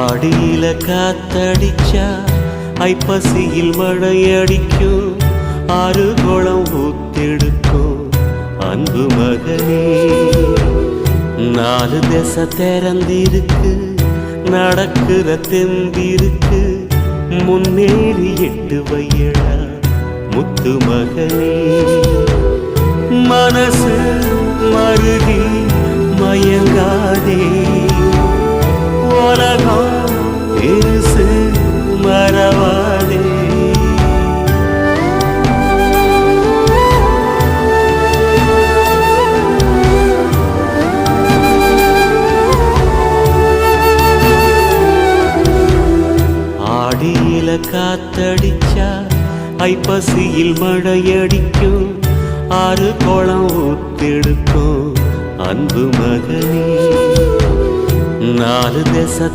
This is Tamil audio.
ஆடியில காத்தடிச்சா ஐப்பசியில் மழையடிக்கும், ஆறு குளம் ஊத்தெடுக்கும் அன்பு மகனே. நாலு திசை திறந்திருக்கு, நடக்கிற தெம்பிருக்கு, முன்னேறி எட்டு வையடா முத்து மகனே. மனசு மருகி மயங்காதே, உலகம் இருசு மறவாதே. ஆடியில காத்தடிச்சா ஐப்பசியில் மழையடிக்கும், ஆறு குளம் ஊத்தெடுக்கும் அன்பு மகனே. நாலு திசை